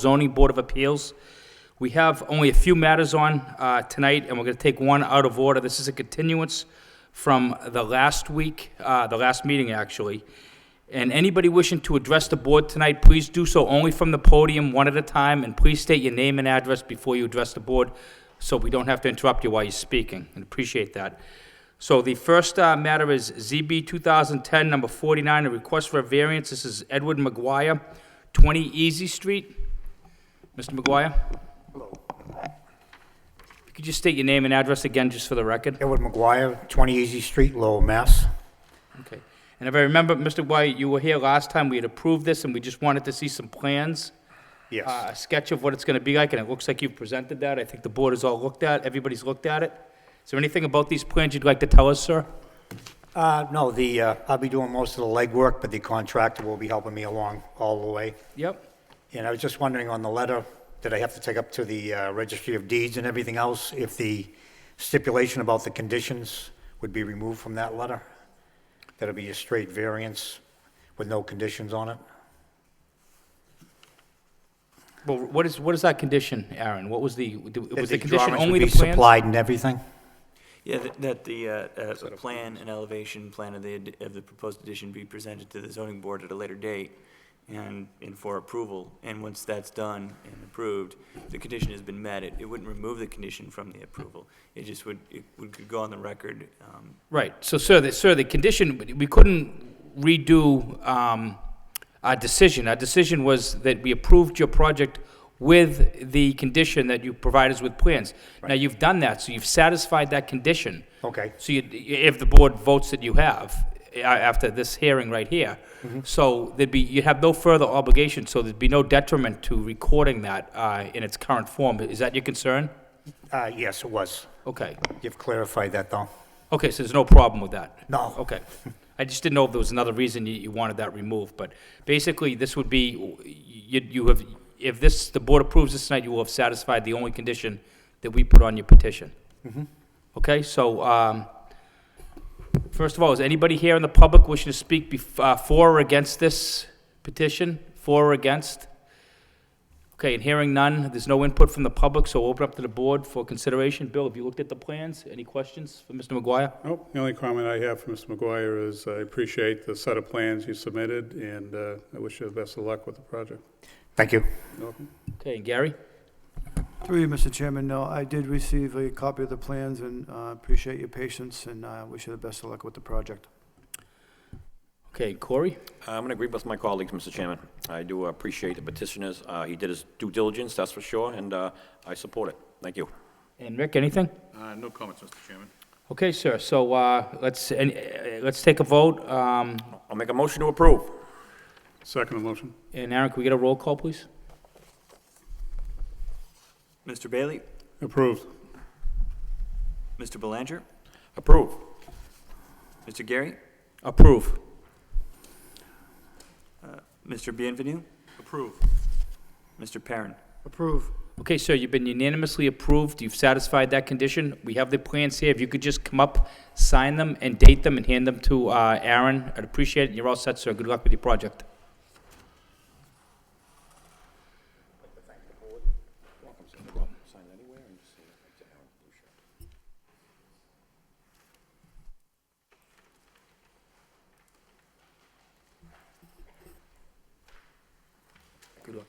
Zoning Board of Appeals. We have only a few matters on tonight, and we're going to take one out of order. This is a continuance from the last week, the last meeting, actually. And anybody wishing to address the board tonight, please do so only from the podium, one at a time, and please state your name and address before you address the board, so we don't have to interrupt you while you're speaking, and appreciate that. So the first matter is ZB 2010, number 49, a request for a variance. This is Edward McGuire, 20 Easy Street. Mr. McGuire? Hello. Could you state your name and address again, just for the record? Edward McGuire, 20 Easy Street, Lowell, Mass. Okay. And if I remember, Mr. McGuire, you were here last time. We had approved this, and we just wanted to see some plans. Yes. A sketch of what it's going to be like, and it looks like you've presented that. I think the board has all looked at, everybody's looked at it. Is there anything about these plans you'd like to tell us, sir? No, I'll be doing most of the legwork, but the contractor will be helping me along all the way. Yep. And I was just wondering on the letter that I have to take up to the Registry of Deeds and everything else, if the stipulation about the conditions would be removed from that letter? That'll be a straight variance with no conditions on it? Well, what is that condition, Aaron? What was the That condition drawings only would the be plans? supplied and everything? Yeah, that the plan and elevation plan of the proposed addition be presented to the zoning board at a later date and for approval. And once that's done and approved, the condition has been met. It wouldn't remove the condition from the approval. It just would go on the record. Right. So, sir, the condition, we couldn't redo our decision. Our decision was that we approved your project with the condition that you provide us with plans. Now, you've done that, so you've satisfied that condition. Okay. So if the board votes that you have, after this hearing right here, so you'd have no further obligation, so there'd be no detriment to recording that in its current form. Is that your concern? Yes, it was. Okay. You've clarified that, though? Okay, so there's no problem with that? No. Okay. I just didn't know if there was another reason you wanted that removed, but basically, this would be, if the board approves this tonight, you will have satisfied the only condition that we put on your petition. Okay, so, first of all, is anybody here in the public wishing to speak for or against this petition? For or against? Okay, and hearing none, there's no input from the public, so we'll open up to the board for consideration. Bill, have you looked at the plans? Any questions for Mr. McGuire? Nope. The only comment I have for Mr. McGuire is I appreciate the set of plans you submitted, and I wish you the best of luck with the project. Thank you. You're welcome. Okay, and Gary? Through you, Mr. Chairman, no, I did receive a copy of the plans and appreciate your patience and wish you the best of luck with the project. Okay, Corey? I'm going to agree with my colleagues, Mr. Chairman. I do appreciate the petitioners. He did his due diligence, that's for sure, and I support it. Thank you. And Rick, anything? No comments, Mr. Chairman. Okay, sir, so let's take a vote. I'll make a motion to approve. Second motion. And Aaron, can we get a roll call, please? Mr. Bailey? Approved. Mr. Belanger? Approve. Mr. Gary? Approve. Mr. Bienvenu? Approve. Mr. Perrin? Approve. Okay, sir, you've been unanimously approved. You've satisfied that condition. We have the plans here. If you could just come up, sign them, and date them, and hand them to Aaron, I'd appreciate it. You're all set, sir. Good luck with your project. Good luck.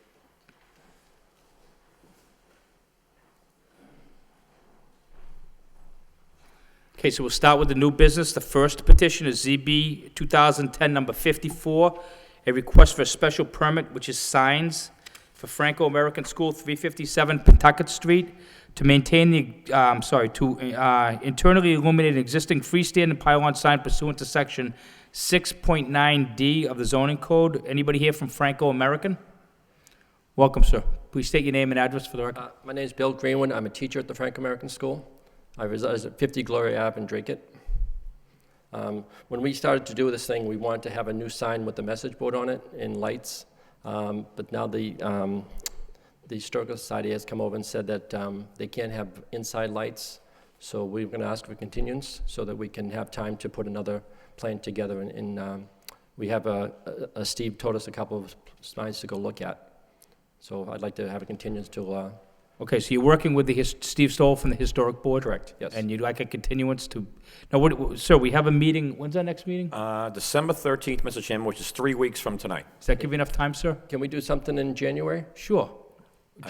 Okay, so we'll start with the new business. The first petition is ZB 2010, number 54, a request for a special permit, which is signs for Franco-American School, 357 Pentucket Street, to maintain internally illuminate an existing freestanding pylon sign pursuant to section 6.9D of the zoning code. Anybody here from Franco-American? Welcome, sir. Please state your name and address for the record. My name is Bill Greenwood. I'm a teacher at the Franco-American School. I reside at 50 Gloria Ave in Dracut. When we started to do this thing, we wanted to have a new sign with the message board on it and lights. But now the Historical Society has come over and said that they can't have inside lights. So we're going to ask for continuance so that we can have time to put another plan together. And we have Steve told us a couple of signs to go look at. So I'd like to have a continuance to, Okay, so you're working with the Steve Stoll from the Historic Board? correct, yes. And you'd like a continuance to, now, sir, we have a meeting, when's our next meeting? December 13th, Mr. Chairman, which is 3 weeks from tonight. Does that give you enough time, sir? Can we do something in January? Sure.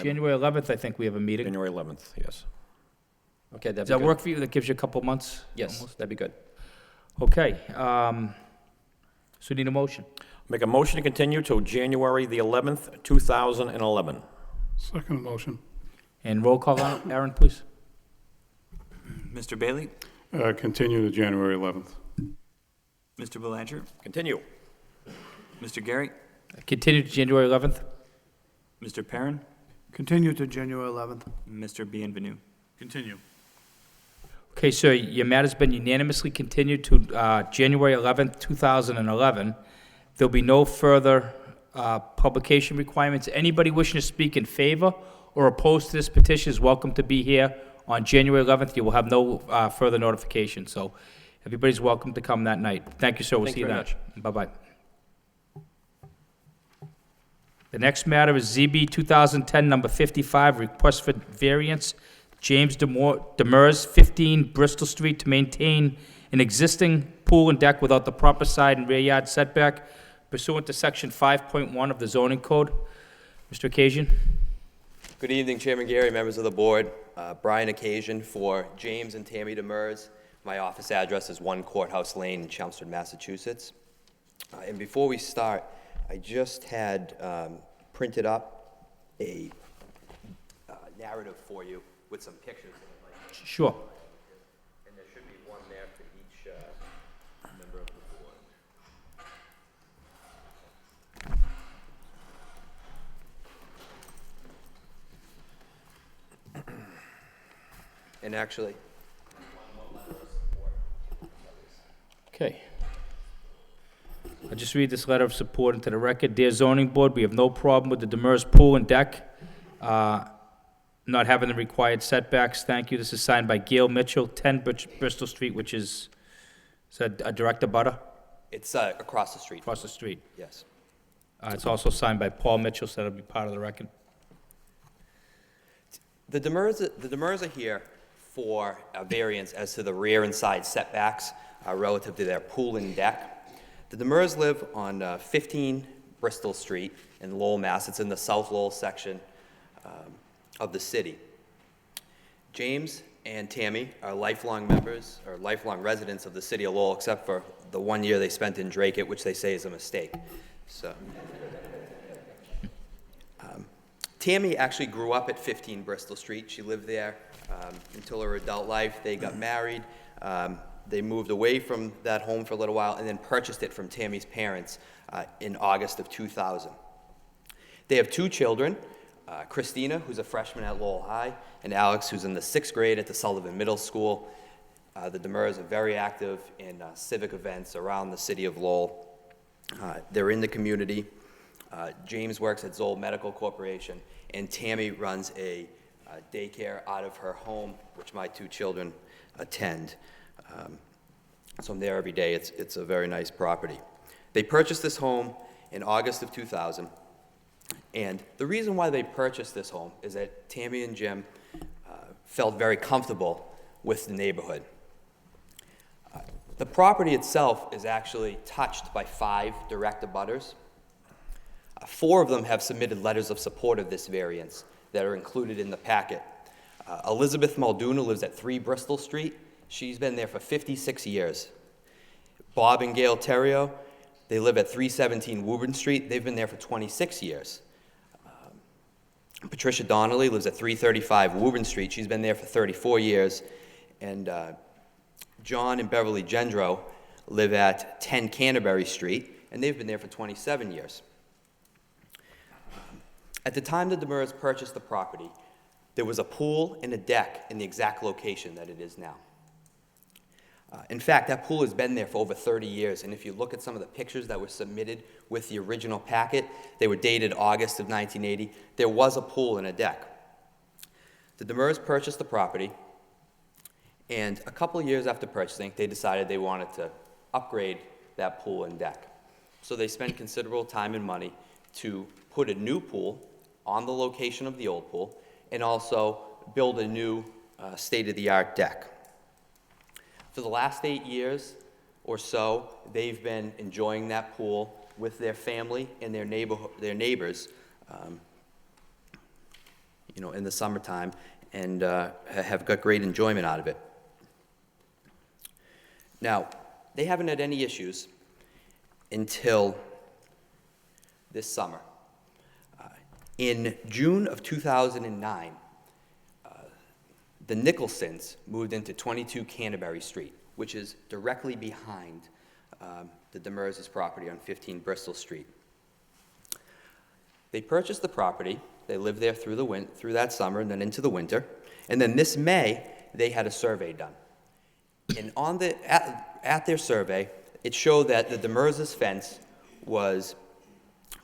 January 11th, I think we have a meeting. January 11th, yes. Okay, that'd Does be that good. work for you? That gives you a couple months? Yes, almost? that'd be good. Okay, so need a motion. Make a motion to continue till January the 11th, 2011. Second motion. And roll call, Aaron, please. Mr. Bailey? Continue to January 11th. Mr. Belanger? Continue. Mr. Gary? Continue to January 11th. Mr. Perrin? Continue to January 11th. Mr. Bienvenu? Continue. Okay, sir, your matter's been unanimously continued to January 11th, 2011. There'll be no further publication requirements. Anybody wishing to speak in favor or opposed to this petition is welcome to be here on January 11th. You will have no further notification, so everybody's welcome to come that night. Thank you, sir. We'll Thank see you you very then. Bye-bye. The next matter is ZB 2010, number 55, request for variance, James Demers, 15 Bristol Street, to maintain an existing pool and deck without the proper side and rear yard setback pursuant to section 5.1 of the zoning code. Mr. Occasion? Good evening, Chairman Gary, members of the board. Brian Occasion for James and Tammy Demers. My office address is 1 Courthouse Lane in Chelmsford, Massachusetts. And before we start, I just had printed up a narrative for you with some pictures. Sure. And there should be one there for each member of the board. And actually, Okay. I'll just read this letter of support into the record. Dear zoning board, we have no problem with the Demers pool and deck not having the required setbacks. Thank you. This is signed by Gail Mitchell, 10 Bristol Street, which is that a direct abutter it's across the street. across the street. Yes. It's also signed by Paul Mitchell, so that'll be part of the record. The Demers are here for a variance as to the rear and side setbacks relative to their pool and deck. The Demers live on 15 Bristol Street in Lowell, Mass. It's in the South Lowell section of the city. James and Tammy are lifelong members or lifelong residents of the city of Lowell, except for the 1 year they spent in Drake, which they say is a mistake. So. Tammy actually grew up at 15 Bristol Street. She lived there until her adult life. They got married. They moved away from that home for a little while and then purchased it from Tammy's parents in August of 2000. They have 2 children, Christina, who's a freshman at Lowell High, and Alex, who's in the 6th grade at the Sullivan Middle School. The Demers are very active in civic events around the city of Lowell. They're in the community. James works at Zoll Medical Corporation, and Tammy runs a daycare out of her home, which my 2 children attend. So I'm there every day. It's a very nice property. They purchased this home in August of 2000, and the reason why they purchased this home is that Tammy and Jim felt very comfortable with the neighborhood. The property itself is actually touched by 5 direct abutters. 4 of them have submitted letters of support of this variance that are included in the packet. Elizabeth Muldoon lives at 3 Bristol Street. She's been there for 56 years. Bob and Gail Terrio, they live at 317 Woburn Street. They've been there for 26 years. Patricia Donnelly lives at 335 Woburn Street. She's been there for 34 years. And John and Beverly Gendro live at 10 Canterbury Street, and they've been there for 27 years. At the time the Demers purchased the property, there was a pool and a deck in the exact location that it is now. In fact, that pool has been there for over 30 years, and if you look at some of the pictures that were submitted with the original packet, they were dated August of 1980. There was a pool and a deck. The Demers purchased the property, and a couple of years after purchasing, they decided they wanted to upgrade that pool and deck. So they spent considerable time and money to put a new pool on the location of the old pool, and also build a new state-of-the-art deck. For the last 8 years or so, they've been enjoying that pool with their family and their neighbors, in the summertime, and have got great enjoyment out of it. Now, they haven't had any issues until this summer. In June of 2009, the Nicholsons moved into 22 Canterbury Street, which is directly behind the Demers' property on 15 Bristol Street. They purchased the property. They lived there through that summer and then into the winter. And then this May, they had a survey done. And at their survey, it showed that the Demers' fence was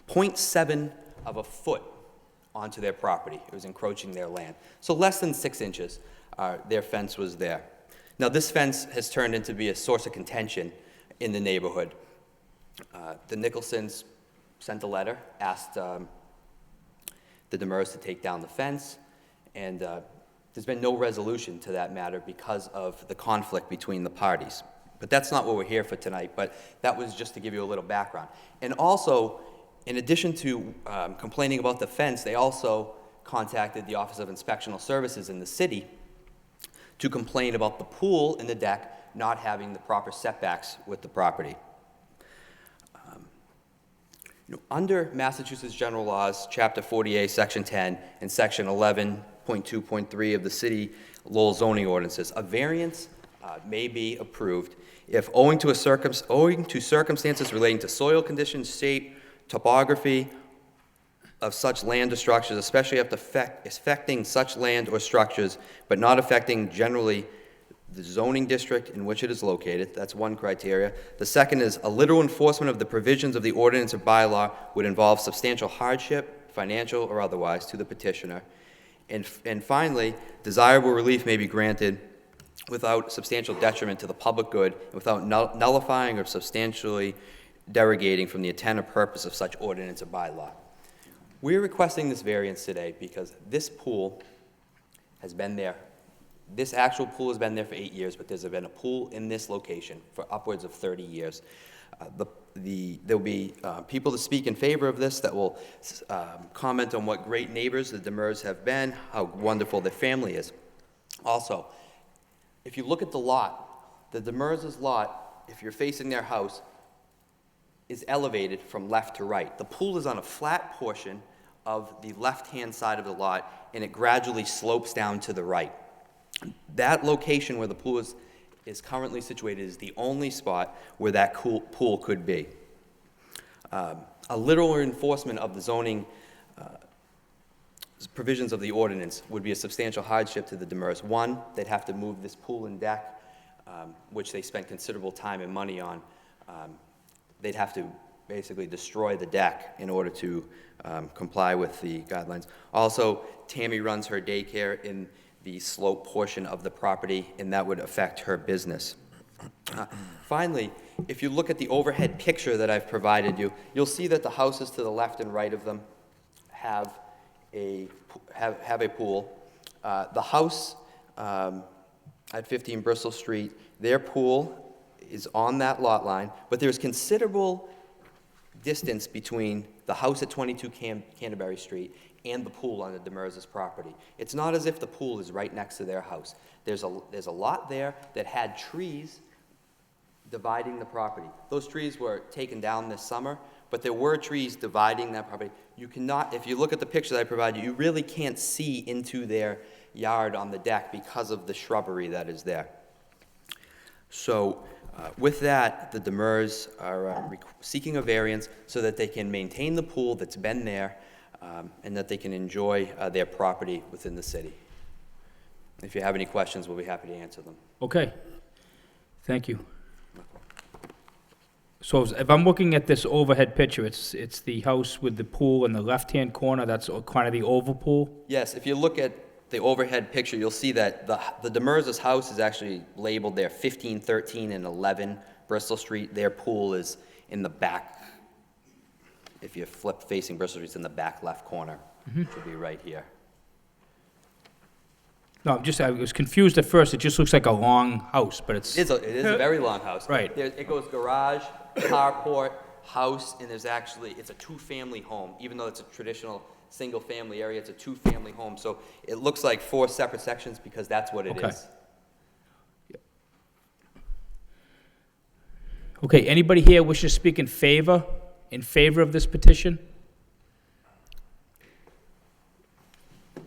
0.7 of a foot onto their property. It was encroaching their land. So less than 6 inches, their fence was there. Now, this fence has turned into be a source of contention in the neighborhood. The Nicholsons sent a letter, asked the Demers to take down the fence, and there's been no resolution to that matter because of the conflict between the parties. But that's not what we're here for tonight, but that was just to give you a little background. And also, in addition to complaining about the fence, they also contacted the Office of Inspectional Services in the city to complain about the pool and the deck not having the proper setbacks with the property. Under Massachusetts General Laws, Chapter 48, Section 10, and Section 11.2.3 of the City Lowell zoning ordinances, a variance may be approved if owing to circumstances relating to soil conditions, shape, topography of such land or structures, especially if affecting such land or structures, but not affecting generally the zoning district in which it is located. That's one criteria. The second is a literal enforcement of the provisions of the ordinance or bylaw would involve substantial hardship, financial or otherwise, to the petitioner. And finally, desirable relief may be granted without substantial detriment to the public good, and without nullifying or substantially derogating from the intent or purpose of such ordinance or bylaw. We're requesting this variance today because this pool has been there. This actual pool has been there for 8 years, but there's been a pool in this location for upwards of 30 years. There'll be people to speak in favor of this that will comment on what great neighbors the Demers have been, how wonderful their family is. Also, if you look at the lot, the Demers' lot, if you're facing their house, is elevated from left to right. The pool is on a flat portion of the left-hand side of the lot, and it gradually slopes down to the right. That location where the pool is currently situated is the only spot where that pool could be. A literal enforcement of the zoning provisions of the ordinance would be a substantial hardship to the Demers. One, they'd have to move this pool and deck, which they spent considerable time and money on. They'd have to basically destroy the deck in order to comply with the guidelines. Also, Tammy runs her daycare in the slope portion of the property, and that would affect her business. Finally, if you look at the overhead picture that I've provided you, you'll see that the houses to the left and right of them have a pool. The house at 15 Bristol Street, their pool is on that lot line, but there's considerable distance between the house at 22 Canterbury Street and the pool on the Demers' property. It's not as if the pool is right next to their house. There's a lot there that had trees dividing the property. Those trees were taken down this summer, but there were trees dividing that property. You cannot, if you look at the picture that I provided you, really can't see into their yard on the deck because of the shrubbery that is there. So, with that, the Demers are seeking a variance so that they can maintain the pool that's been there and that they can enjoy their property within the city. If you have any questions, we'll be happy to answer them. Okay. Thank you. So if I'm looking at this overhead picture, it's the house with the pool in the left-hand corner, that's kind of the oval pool? Yes, if you look at the overhead picture, you'll see that the Demers' house is actually labeled there 15, 13, and 11 Bristol Street. Their pool is in the back. If you flip facing Bristol Street, it's in the back left corner. Should be right here. No, I was confused at first. It just looks like a long house, but it's, It is a very long house. Right. It goes garage, carport, house, and it's a two-family home. Even though it's a traditional single-family area, it's a two-family home. So it looks like 4 separate sections because that's what it Okay. is. okay, anybody here wish to speak in favor of this petition?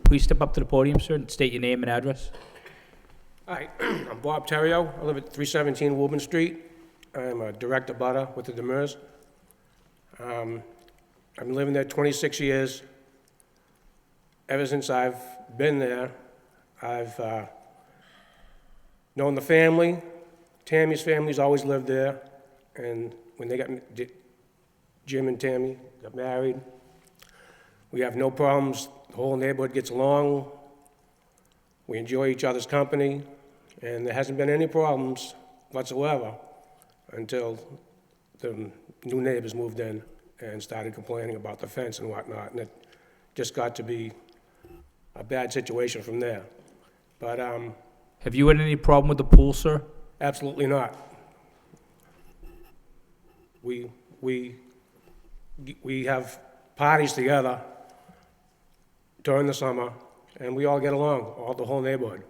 Please step up to the podium, sir, and state your name and address. Hi, I'm Bob Terrio. I live at 317 Woburn Street. I'm a direct abutter with the Demers. I've been living there 26 years. Ever since I've been there, I've known the family. Tammy's family's always lived there. And when Jim and Tammy got married, we have no problems. The whole neighborhood gets along. We enjoy each other's company, and there hasn't been any problems whatsoever until the new neighbors moved in and started complaining about the fence and whatnot, and it just got to be a bad situation from there. But Have you had any problem with the pool, sir? absolutely not. We have parties together during the summer, and we all get along, the whole neighborhood.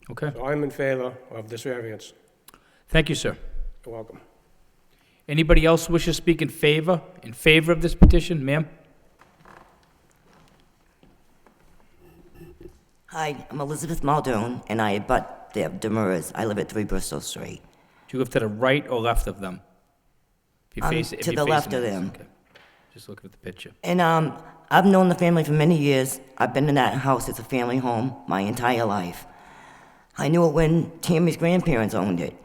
Okay, So I'm in favor of this variance. thank you, sir. You're welcome. Anybody else wish to speak in favor of this petition? Ma'am? Hi, I'm Elizabeth Muldoon, and I abut the Demers. I live at 3 Bristol Street. Do you live to the right or left of them? If you face- if to you're the left facing of it, them. okay. Just looking at the picture. And I've known the family for many years. I've been in that house. It's a family home my entire life. I knew it when Tammy's grandparents owned it,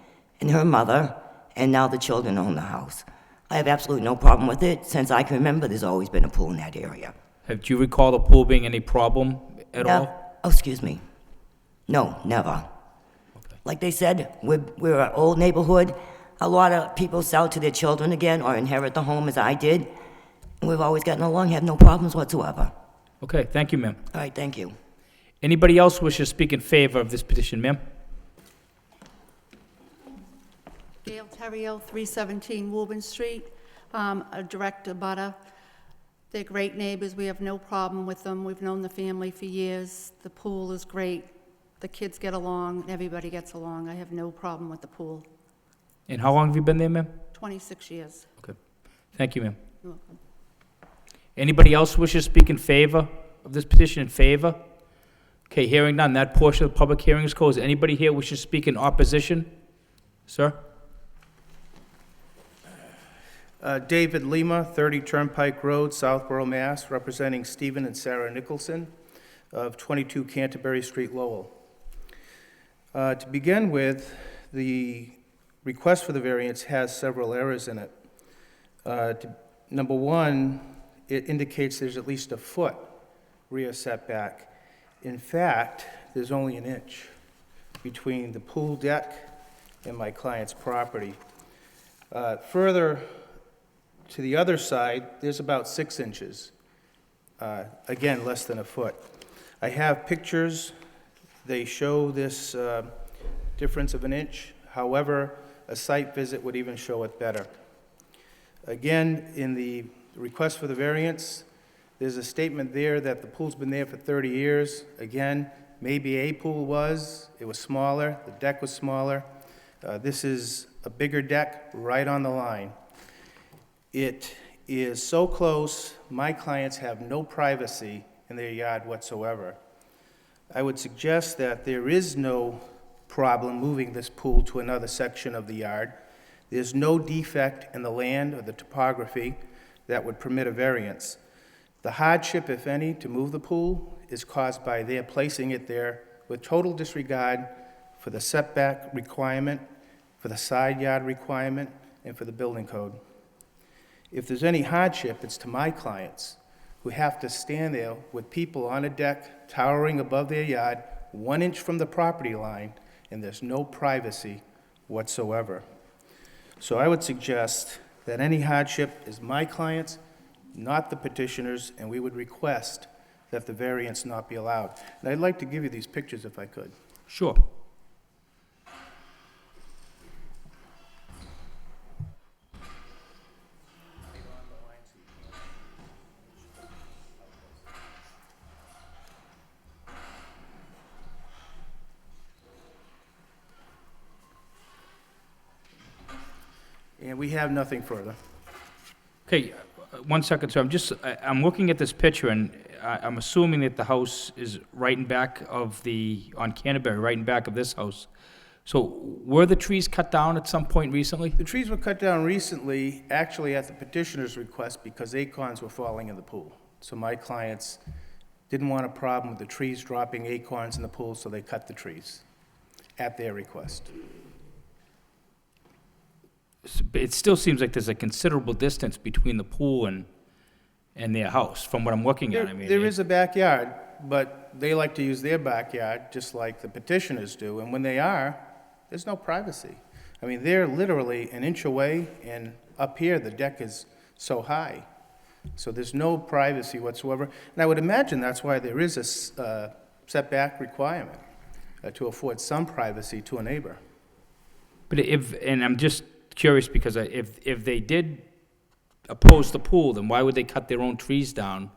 and her mother, and now the children own the house. I have absolutely no problem with it. Since I can remember, there's always been a pool in that area. Do you recall the pool being any problem at No- all? Oh, excuse me. No, never. Like they said, we're an old neighborhood. A lot of people sell to their children again or inherit the home as I did. And we've always gotten along, have no problems whatsoever. Okay, thank you, ma'am. All right, thank you. Anybody else wish to speak in favor of this petition, ma'am? Gail Terrio, 317 Woburn Street, a direct abutter. They're great neighbors. We have no problem with them. We've known the family for years. The pool is great. The kids get along. Everybody gets along. I have no problem with the pool. And how long have you been there, ma'am? 26 years. Okay, thank you, ma'am. You're welcome. Anybody else wish to speak in favor of this petition, in favor? Okay, hearing none, that portion of the public hearing is closed. Anybody here wish to speak in opposition? Sir? David Lima, 30 Turnpike Road, Southborough, Mass., representing Stephen and Sarah Nicholson of 22 Canterbury Street, Lowell. To begin with, the request for the variance has several errors in it. Number one, it indicates there's at least a foot rear setback. In fact, there's only an inch between the pool deck and my client's property. Further to the other side, there's about 6 inches. Again, less than a foot. I have pictures. They show this difference of an inch. However, a site visit would even show it better. Again, in the request for the variance, there's a statement there that the pool's been there for 30 years. Again, maybe a pool was. It was smaller. The deck was smaller. This is a bigger deck right on the line. It is so close, my clients have no privacy in their yard whatsoever. I would suggest that there is no problem moving this pool to another section of the yard. There's no defect in the land or the topography that would permit a variance. The hardship, if any, to move the pool is caused by their placing it there with total disregard for the setback requirement, for the side yard requirement, and for the building code. If there's any hardship, it's to my clients who have to stand there with people on a deck towering above their yard, 1 inch from the property line, and there's no privacy whatsoever. So I would suggest that any hardship is my clients, not the petitioners, and we would request that the variance not be allowed. And I'd like to give you these pictures if I could. Sure. And we have nothing further. Okay, 1 second, sir. I'm looking at this picture, and I'm assuming that the house is right in back of on Canterbury, right in back of this house. So were the trees cut down at some point recently? The trees were cut down recently, actually at the petitioner's request, because acorns were falling in the pool. So my clients didn't want a problem with the trees dropping acorns in the pool, so they cut the trees at their request. It still seems like there's a considerable distance between the pool and their house, from what I'm looking at. I mean, There is a backyard, but they like to use their backyard, just like the petitioners do, and when they are, there's no privacy. I mean, they're literally an inch away, and up here, the deck is so high. So there's no privacy whatsoever. And I would imagine that's why there is a setback requirement, to afford some privacy to a neighbor. But and I'm just curious, because if they did oppose the pool, then why would they cut their own trees down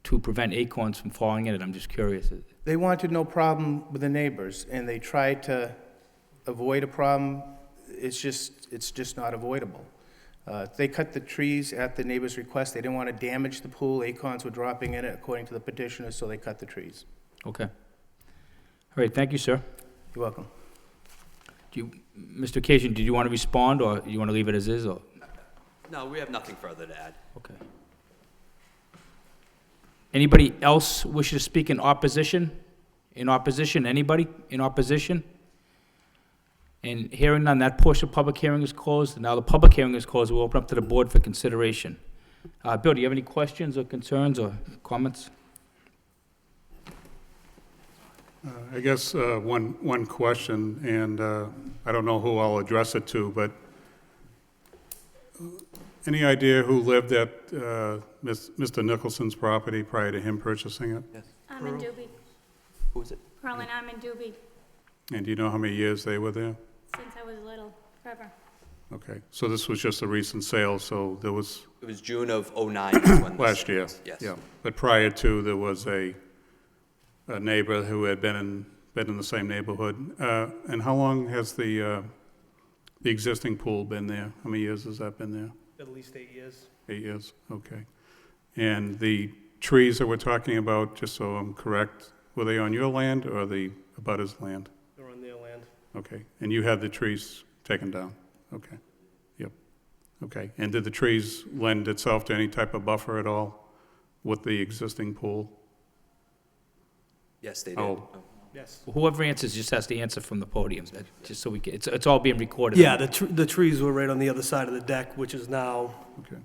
to prevent acorns from falling in it? I'm just curious. They wanted no problem with the neighbors, and they tried to avoid a problem. It's just not avoidable. They cut the trees at the neighbor's request. They didn't want to damage the pool. Acorns were dropping in it, according to the petitioner, so they cut the trees. Okay. All right, thank you, sir. You're welcome. Mr. Occasion, did you want to respond, or you want to leave it as is, or? No, we have nothing further to add. Okay. Anybody else wish to speak in opposition? In opposition, anybody in opposition? And hearing none, that portion of public hearing is closed. Now the public hearing is closed. We'll open up to the board for consideration. Bill, do you have any questions or concerns or comments? I guess one question, and I don't know who I'll address it to, but any idea who lived at Mr. Nicholson's property prior to him purchasing it? Yes. I'm in Doobie. Who is it? Carlin, I'm in Doobie And do you know how many years they were there? since I was little, forever. Okay, so this was just a recent sale, so there was, It was June of '09 is when this. last year? Yes. Yeah, but prior to, there was a neighbor who had been in the same neighborhood. And how long has the existing pool been there? How many years has that been there? At least 8 years. 8 years, okay. And the trees that we're talking about, just so I'm correct, were they on your land or the abutter's land? They're on their land. Okay, and you had the trees taken down? Okay, yep, okay. And did the trees lend itself to any type of buffer at all with the existing pool? Yes, they did. Oh. Yes. Whoever answers just has to answer from the podium, just so we can, it's all being recorded. Yeah, the trees were right on the other side of the deck, which is now Okay,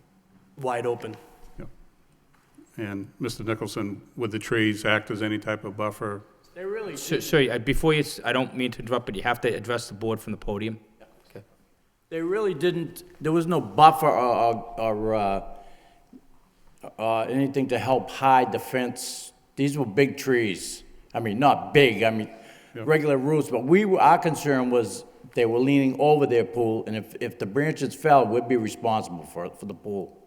wide open. yep. And Mr. Nicholson, would the trees act as any type of buffer? They really Sir, before you, I don't mean to interrupt, but you have to address the board from the podium. Okay. They really didn't, there was no buffer or anything to help hide the fence. These were big trees. I mean, not big, I mean, Yeah. regular roots, but our concern was they were leaning over their pool, and if the branches fell, we'd be responsible for the pool.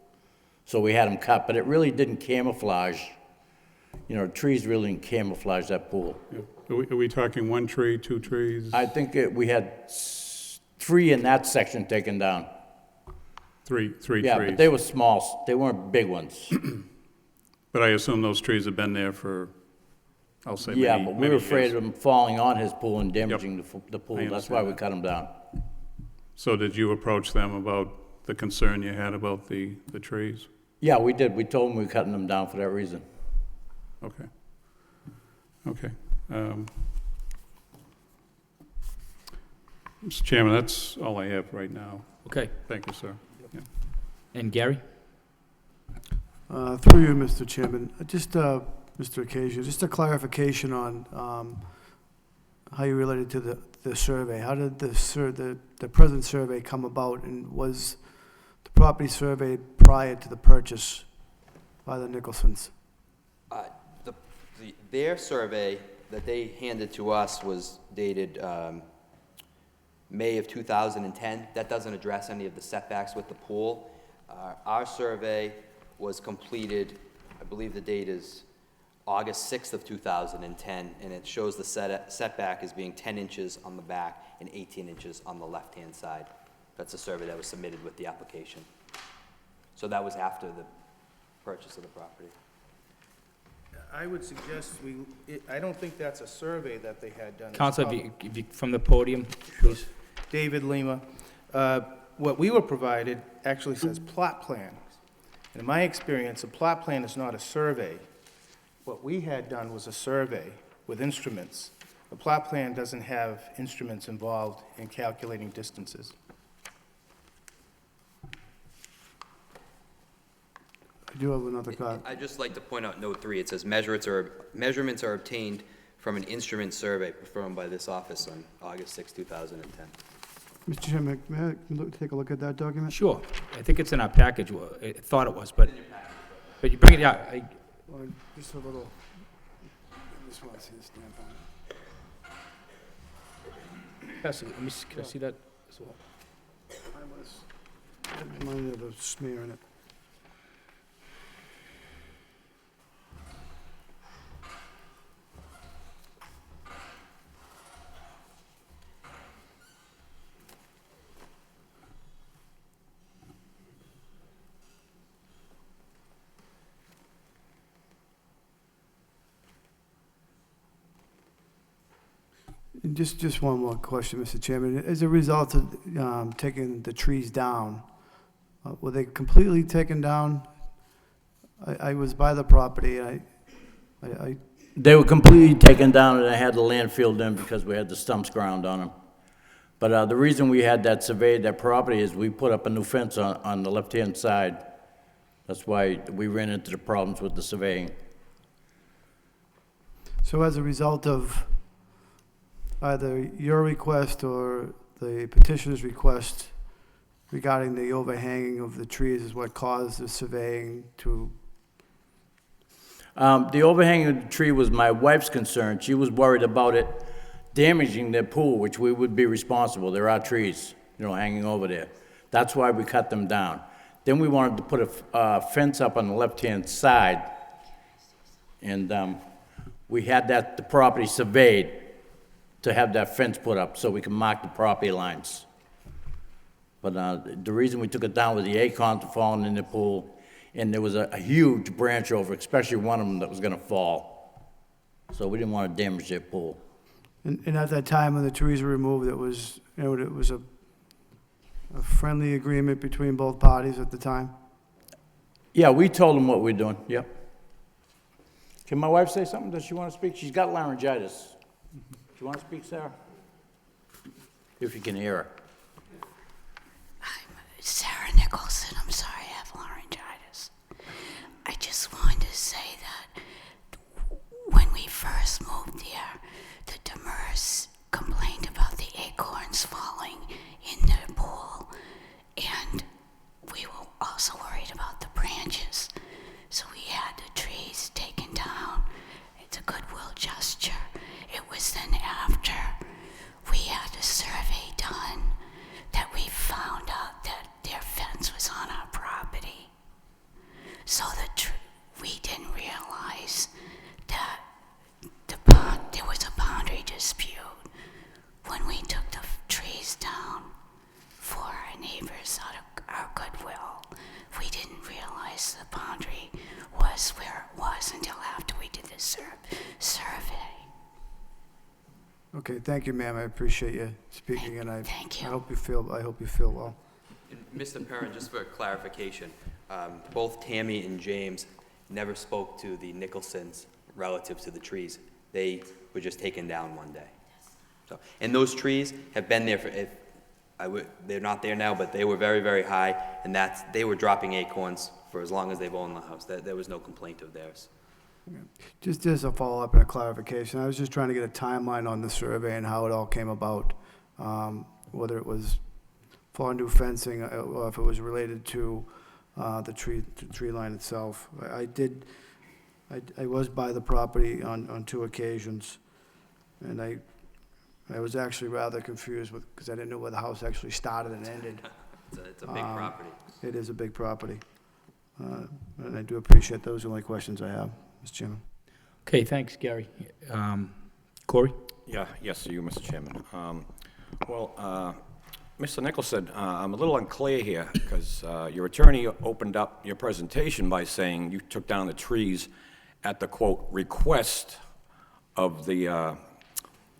So we had them cut, but it really didn't camouflage. You know, trees really didn't camouflage that pool. Yeah. Are we talking one tree, two trees? I think we had 3 in that section taken down. Three trees? Yeah, but they were small, they weren't big ones. But I assume those trees have been there for, I'll say, Yeah, many, but we many were afraid years. of them falling on his pool and damaging the pool. I That's why we understand cut them down. So did you approach them about the concern you had about the trees? Yeah, we did. We told them we were cutting them down for that reason. Okay. Okay. Mr. Chairman, that's all I have right now. Okay. Thank you, sir. Yeah. And Gary? Through you, Mr. Chairman, just, Mr. Ocasio, just a clarification on how you related to the survey. How did the present survey come about, and was the property surveyed prior to the purchase by the Nicholsons? Their survey that they handed to us was dated May of 2010. That doesn't address any of the setbacks with the pool. Our survey was completed, I believe the date is August 6th of 2010, and it shows the setback as being 10 inches on the back and 18 inches on the left-hand side. That's a survey that was submitted with the application. So that was after the purchase of the property. I would suggest I don't think that's a survey that they had done. It's Counselor, probably- if you, from the podium, please. David Lima. What we were provided actually says plot plan. And in my experience, a plot plan is not a survey. What we had done was a survey with instruments. A plot plan doesn't have instruments involved in calculating distances. I do have another comment. I'd just like to point out note 3. It says measurements are obtained from an instrument survey performed by this office on August 6, 2010. Mr. Chairman, may I take a look at that document? Sure. I think it's in our package. Well, I thought it was, but you bring it out. Well, just a little, I just want to see the stamp on it. Pass it. Let me see, can I see that as well? Mine have a smear in it. And just one more question, Mr. Chairman. As a result of taking the trees down, were they completely taken down? I was by the property, I They were completely taken down, and I had the land filled in because we had the stumps ground on them. But the reason we had that surveyed, that property, is we put up a new fence on the left-hand side. That's why we ran into the problems with the surveying. So as a result of either your request or the petitioner's request regarding the overhanging of the trees is what caused the surveying to... The overhang of the tree was my wife's concern. She was worried about it damaging their pool, which we would be responsible. There are trees, hanging over there. That's why we cut them down. Then we wanted to put a fence up on the left-hand side, and we had the property surveyed to have that fence put up so we can mark the property lines. But the reason we took it down was the acorns were falling in the pool, and there was a huge branch over, especially one of them that was gonna fall. So we didn't want to damage their pool. And at that time, when the trees were removed, it was, it was a friendly agreement between both parties at the time? Yeah, we told them what we're doing, yep. Can my wife say something? Does she want to speak? She's got laryngitis. Do you want to speak, Sarah? If you can hear her. I'm Sarah Nicholson. I'm sorry, I have laryngitis. I just wanted to say that when we first moved there, the Demers complained about the acorns falling in the pool, and we were also worried about the branches. So we had the trees taken down. It's a goodwill gesture. It was then after we had a survey done that we found out that their fence was on our property. So we didn't realize that there was a boundary dispute when we took the trees down for our neighbors out of our goodwill. We didn't realize the boundary was where it was until after we did the survey. Okay, thank you, ma'am. I appreciate you speaking, and Thank you. I hope you feel well. And Mr. Perrin, just for clarification, both Tammy and James never spoke to the Nicholsons relative to the trees. They were just taken down one day. So, and those trees have been there they're not there now, but they were very, very high, and they were dropping acorns for as long as they've owned the house. There was no complaint of theirs. Just as a follow-up and a clarification, I was just trying to get a timeline on the survey and how it all came about, whether it was for new fencing or if it was related to the tree line itself. I was by the property on 2 occasions, and I was actually rather confused because I didn't know where the house actually started and ended. It's a big property. It is a big property. And I do appreciate those are the only questions I have, Mr. Chairman. Okay, thanks, Gary. Corey? Yeah, yes, to you, Mr. Chairman. Mr. Nicholson, I'm a little unclear here, because your attorney opened up your presentation by saying you took down the trees at the, quote, request of the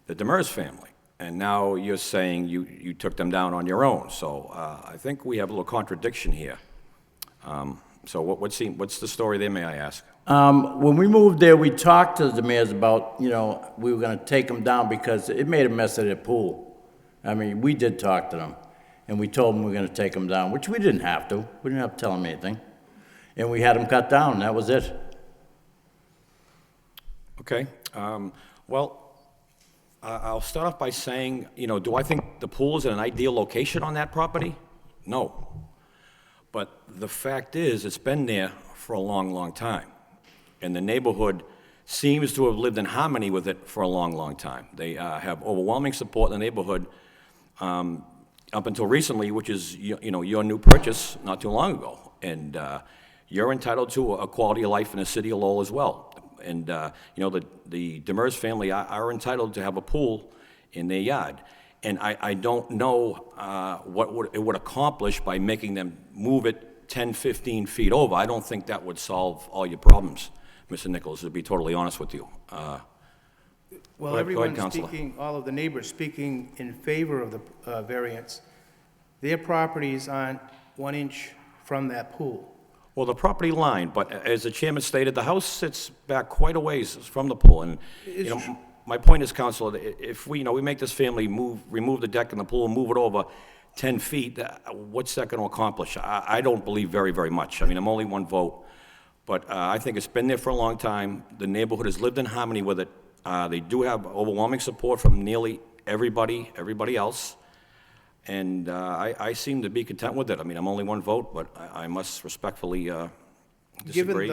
Demers family, and now you're saying you took them down on your own. So I think we have a little contradiction here. So what's the story there, may I ask? When we moved there, we talked to the mayors about, we were gonna take them down because it made a mess of their pool. I mean, we did talk to them, and we told them we were gonna take them down, which we didn't have to. We didn't have to tell them anything. And we had them cut down, and that was it. Okay. I'll start off by saying, do I think the pool is in an ideal location on that property? No. But the fact is, it's been there for a long, long time. And the neighborhood seems to have lived in harmony with it for a long, long time. They have overwhelming support in the neighborhood up until recently, which is, your new purchase not too long ago. And you're entitled to a quality of life in the city of Lowell as well. And, the Demers family are entitled to have a pool in their yard. And I don't know what it would accomplish by making them move it 10, 15 feet over. I don't think that would solve all your problems, Mr. Nichols, to be totally honest with you. Well, everyone's speaking, all of the neighbors speaking in favor of the variance. Their properties aren't 1 inch from that pool. Well, the property line, but as the chairman stated, the house sits back quite a ways from the pool. And, my point is, Counselor, if we make this family remove the deck and the pool and move it over 10 feet, what's that going to accomplish? I don't believe very, very much. I mean, I'm only one vote. But I think it's been there for a long time. The neighborhood has lived in harmony with it. They do have overwhelming support from nearly everybody else. And I seem to be content with it. I mean, I'm only one vote, but I must respectfully disagree.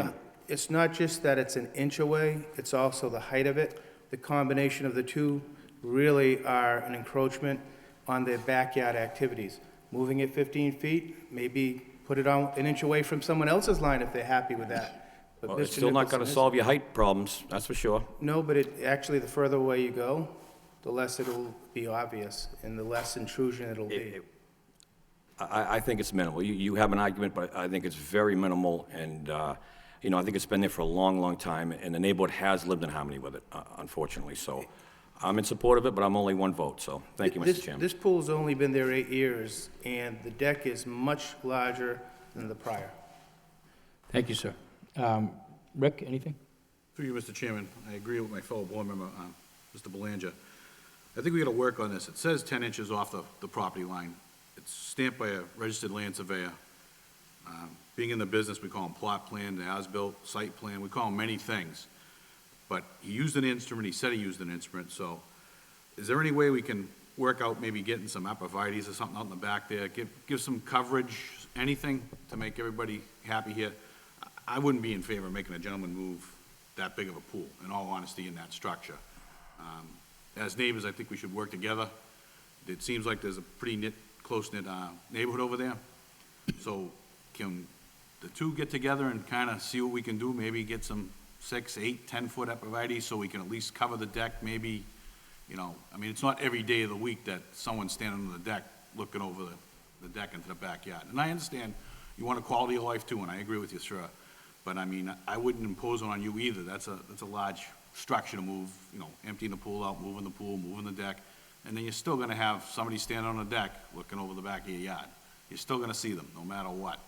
It's not just that it's an inch away, it's also the height of it. The combination of the two really are an encroachment on their backyard activities. Moving it 15 feet, maybe put it on 1 inch away from someone else's line if they're happy with that. But Well, it's still not going to solve your height problems, that's for sure. No, but actually, the further away you go, the less it'll be obvious, and the less intrusion it'll be. I think it's minimal. You have an argument, but I think it's very minimal, and, I think it's been there for a long, long time, and the neighborhood has lived in harmony with it, unfortunately. So I'm in support of it, but I'm only one vote, so thank you, Mr. Chairman. This pool's only been there 8 years, and the deck is much larger than the prior. Thank you, sir. Rick, anything? Through you, Mr. Chairman, I agree with my fellow board member, Mr. Belanger. I think we got to work on this. It says 10 inches off the property line. It's stamped by a registered land surveyor. Being in the business, we call them plot plan, the as-built, site plan, we call them many things. But he used an instrument, he said he used an instrument, so is there any way we can work out maybe getting some abrevieties or something out in the back there, give some coverage, anything to make everybody happy here? I wouldn't be in favor of making a gentleman move that big of a pool, in all honesty, in that structure. As neighbors, I think we should work together. It seems like there's a pretty close-knit neighborhood over there. So can the two get together and kind of see what we can do? Maybe get some 6, 8, 10-foot abrevieties so we can at least cover the deck, maybe, I mean, it's not every day of the week that someone's standing on the deck looking over the deck into the backyard. And I understand you want a quality of life too, and I agree with you, sir. But I mean, I wouldn't impose on you either. That's a large structure to move, emptying the pool out, moving the pool, moving the deck. And then you're still gonna have somebody standing on the deck looking over the back of your yard. You're still gonna see them, no matter what.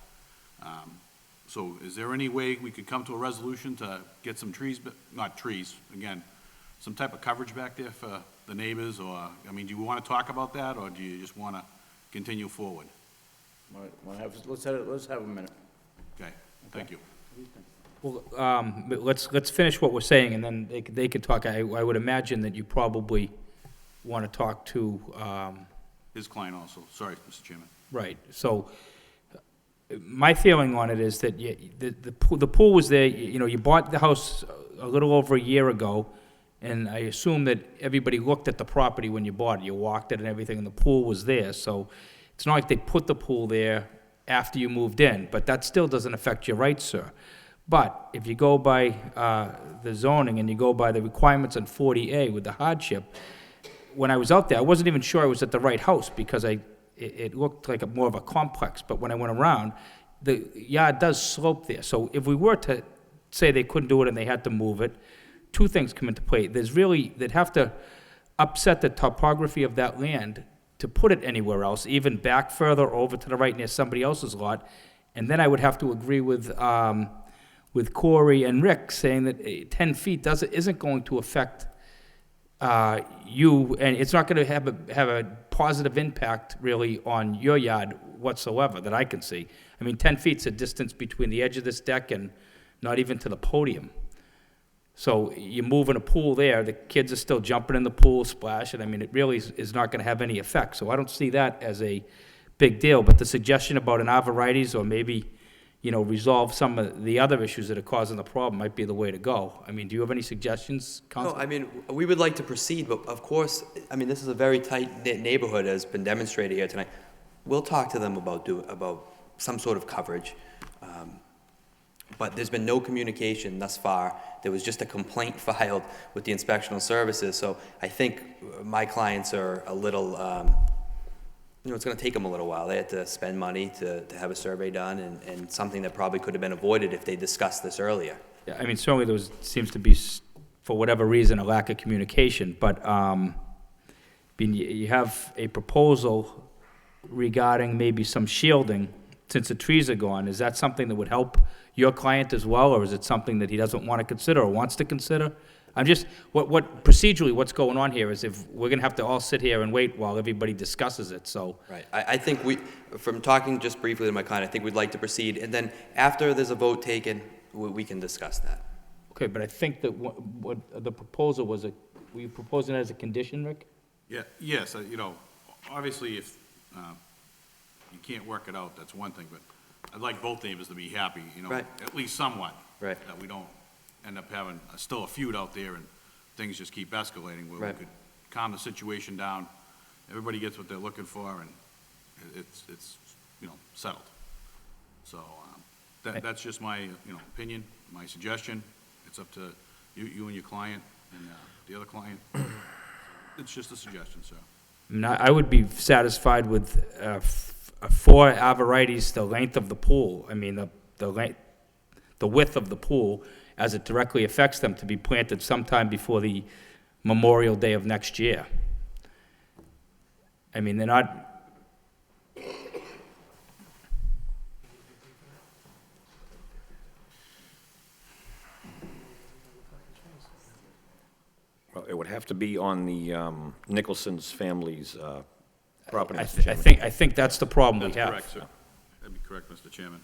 So is there any way we could come to a resolution to get some trees, but not trees, again, some type of coverage back there for the neighbors, or, I mean, do you wanna talk about that, or do you just wanna continue forward? Let's have a minute. Okay, thank you. Well, let's finish what we're saying, and then they can talk. I would imagine that you probably want to talk to... His client also. Sorry, Mr. Chairman. Right. So my feeling on it is that the pool was there, you bought the house a little over a year ago, and I assume that everybody looked at the property when you bought it. You walked it and everything, and the pool was there. So it's not like they put the pool there after you moved in, but that still doesn't affect your rights, sir. But if you go by the zoning and you go by the requirements on 40A with the hardship, when I was out there, I wasn't even sure I was at the right house because it looked like more of a complex. But when I went around, the yard does slope there. So if we were to say they couldn't do it and they had to move it, two things come into play. They'd have to upset the topography of that land to put it anywhere else, even back further over to the right near somebody else's lot. And then I would have to agree with Corey and Rick saying that 10 feet isn't going to affect you, and it's not going to have a positive impact really on your yard whatsoever that I can see. I mean, 10 feet's a distance between the edge of this deck and not even to the podium. So you're moving a pool there, the kids are still jumping in the pool, splashing. I mean, it really is not going to have any effect. So I don't see that as a big deal. But the suggestion about an arborvitae's or maybe, resolve some of the other issues that are causing the problem might be the way to go. I mean, do you have any suggestions, Council? No, I mean, we would like to proceed, but of course, I mean, this is a very tight-knit neighborhood, as been demonstrated here tonight. We'll talk to them about some sort of coverage, but there's been no communication thus far. There was just a complaint filed with the inspectional services, so I think my clients are a little, it's going to take them a little while. They had to spend money to have a survey done, and something that probably could have been avoided if they discussed this earlier. Yeah, I mean, certainly there seems to be, for whatever reason, a lack of communication, but you have a proposal regarding maybe some shielding since the trees are gone. Is that something that would help your client as well, or is it something that he doesn't want to consider or wants to consider? I'm just, procedurally, what's going on here is if we're going to have to all sit here and wait while everybody discusses it, so. Right. I think from talking just briefly to my client, I think we'd like to proceed, and then after there's a vote taken, we can discuss that. Okay, but I think that what the proposal was, were you proposing it as a condition, Rick? Yeah, yes, obviously if you can't work it out, that's one thing, but I'd like both neighbors to be happy, Right. at least somewhat. Right. That we don't end up having still a feud out there and things just keep escalating, where Right. we could calm the situation down, everybody gets what they're looking for, and it's settled. So, that's just my, opinion, my suggestion. It's up to you and your client and the other client. It's just a suggestion, sir. I would be satisfied with 4 arborvitae's, the length of the pool. I mean, the width of the pool, as it directly affects them, to be planted sometime before the Memorial Day of next year. I mean, they're not. Well, it would have to be on the Nicholson's family's property, I Mr. Chairman. think that's the problem we That's have. correct, sir. That'd be correct, Mr. Chairman.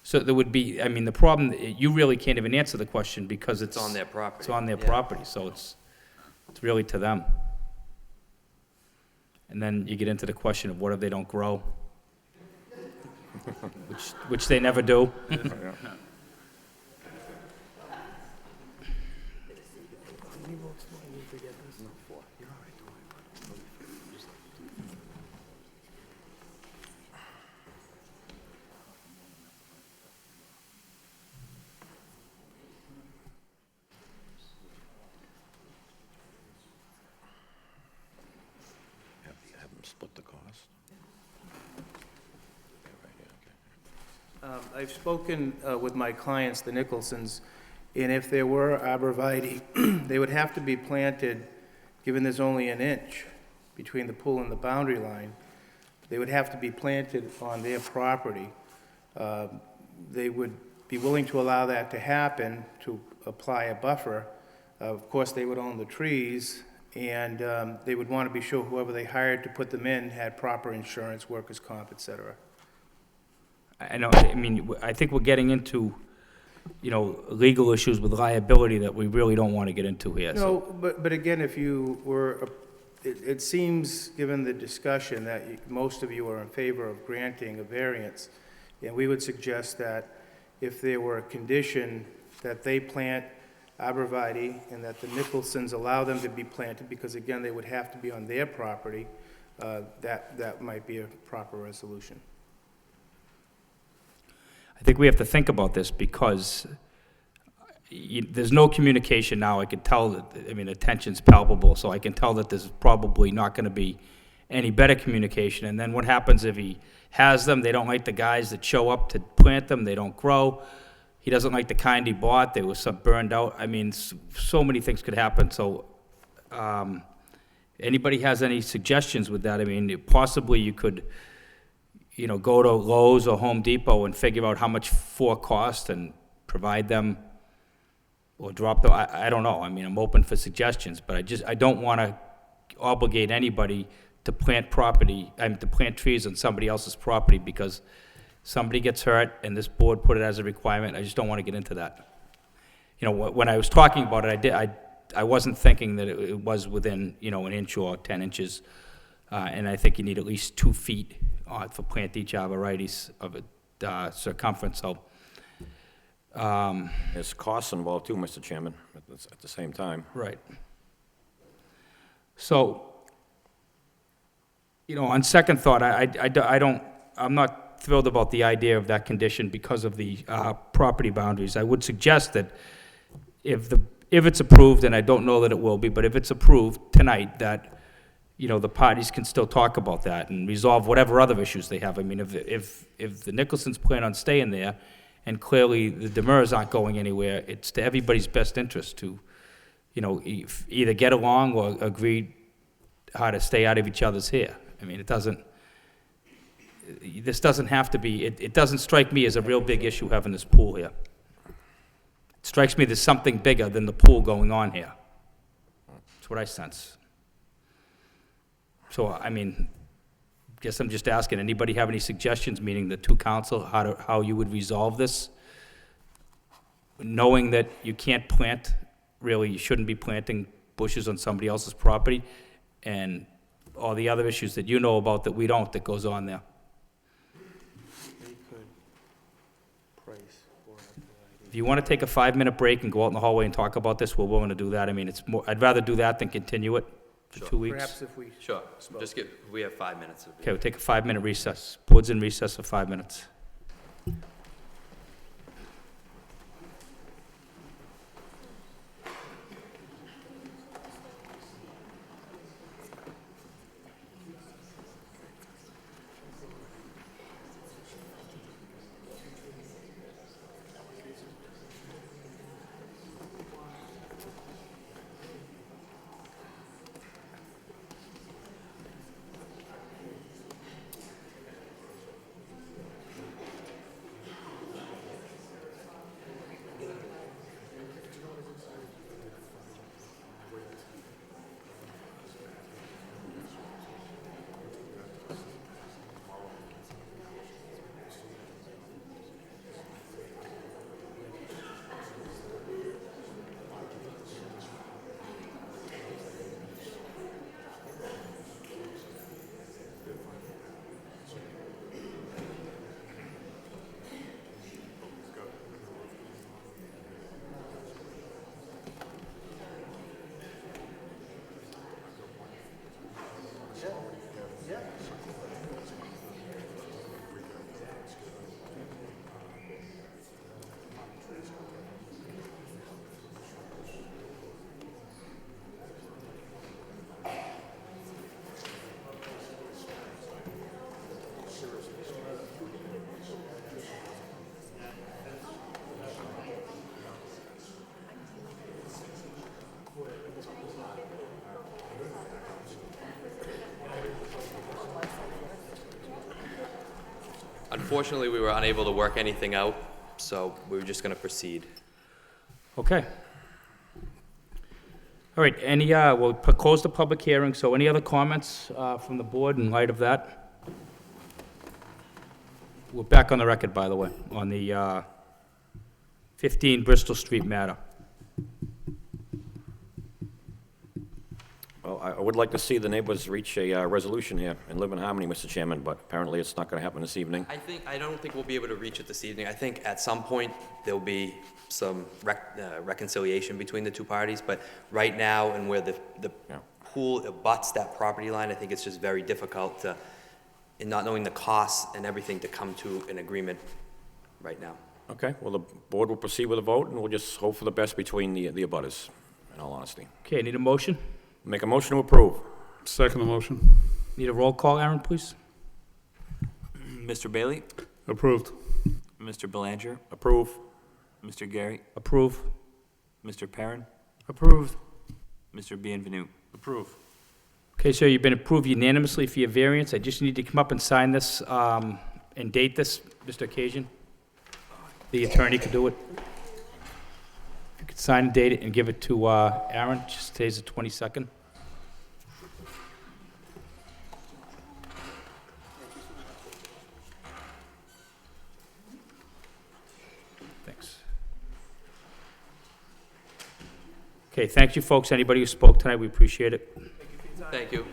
So there would be, I mean, the problem, you really can't even answer the question because it's on their property. It's on their Yeah. property, so it's really to them. And then you get into the question of what if they don't grow? which they never do. Have them split the cost. I've spoken with my clients, the Nicholsons, and if there were arborvitae, they would have to be planted, given there's only an inch between the pool and the boundary line, they would have to be planted on their property. They would be willing to allow that to happen, to apply a buffer. Of course, they would own the trees, and they would want to be sure whoever they hired to put them in had proper insurance, workers' comp, et cetera. I know, I mean, I think we're getting into, legal issues with liability that we really don't want to get into here. No, but again, if you were, it seems, given the discussion, that most of you are in favor of granting a variance. And we would suggest that if there were a condition that they plant arborvitae and that the Nicholsons allow them to be planted, because again, they would have to be on their property, that might be a proper resolution. I think we have to think about this because there's no communication now. I can tell that, I mean, the tension's palpable, so I can tell that there's probably not going to be any better communication. And then what happens if he has them? They don't like the guys that show up to plant them. They don't grow. He doesn't like the kind he bought. They were some burned out. I mean, so many things could happen. So anybody has any suggestions with that? I mean, possibly you could, go to Lowe's or Home Depot and figure out how much four cost and provide them or drop them. I don't know. I mean, I'm open for suggestions, but I don't want to obligate anybody to plant to plant trees on somebody else's property because somebody gets hurt and this board put it as a requirement. I just don't want to get into that. When I was talking about it, I wasn't thinking that it was within, an inch or 10 inches. And I think you need at least 2 feet for plant each arborvitae's of a circumference. So, There's costs involved too, Mr. Chairman, at the same time. right. So, on second thought, I'm not thrilled about the idea of that condition because of the property boundaries. I would suggest that if it's approved, and I don't know that it will be, but if it's approved tonight, that the parties can still talk about that and resolve whatever other issues they have. I mean, if the Nicholsons plan on staying there, and clearly the Demers aren't going anywhere, it's to everybody's best interest to, either get along or agree how to stay out of each other's hair. I mean, this doesn't have to be, it doesn't strike me as a real big issue having this pool here. It strikes me there's something bigger than the pool going on here. That's what I sense. So, I mean, guess I'm just asking, anybody have any suggestions, meaning the two council, how you would resolve this? Knowing that you can't plant, really, you shouldn't be planting bushes on somebody else's property, and all the other issues that you know about that we don't, that goes on there. If you want to take a 5-minute break and go out in the hallway and talk about this, we're willing to do that. I mean, I'd rather do that than continue it for 2 weeks. Perhaps if we... Sure, we have 5 minutes. Okay, we'll take a 5-minute recess. Board's in recess for 5 minutes. Unfortunately, we were unable to work anything out, so we were just going to proceed. Okay. All right, we'll close the public hearing, so any other comments from the board in light of that? We're back on the record, by the way, on the 15 Bristol Street matter. Well, I would like to see the neighbors reach a resolution here and live in harmony, Mr. Chairman, but apparently it's not going to happen this evening. I don't think we'll be able to reach it this evening. I think at some point there'll be some reconciliation between the two parties, but right now, and where the pool abuts that property line, I think it's just very difficult to, in not knowing the costs and everything, to come to an agreement right now. Okay, well, the board will proceed with a vote, and we'll just hope for the best between the abutters, in all honesty. Okay, need a motion? Make a motion to approve. Second the motion. Need a roll call, Aaron, please? Mr. Bailey? Approved. Mr. Belanger? Approve. Mr. Gary? Approve. Mr. Perrin? Approved. Mr. Bienvenu? Approve. Okay, so you've been approved unanimously for your variance. I just need to come up and sign this and date this, Mr. Occasion. The attorney could do it. If you could sign and date it and give it to Aaron, just today's the 22nd. Thanks. Okay, thank you, folks. Anybody who spoke tonight, we appreciate it. Thank you.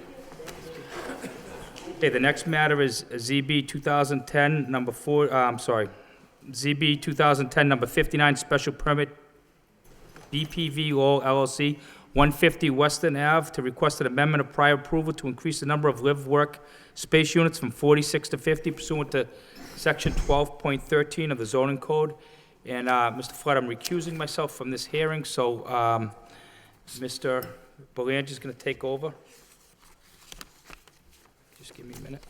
Okay, the next matter is ZB 2010, number 59, special permit, BPV Lowell LLC, 150 Western Ave, to request an amendment of prior approval to increase the number of live-work space units from 46 to 50 pursuant to section 12.13 of the zoning code. And, Mr. Flood, I'm recusing myself from this hearing, so, Mr. Belanger is gonna take over. Just give me a minute.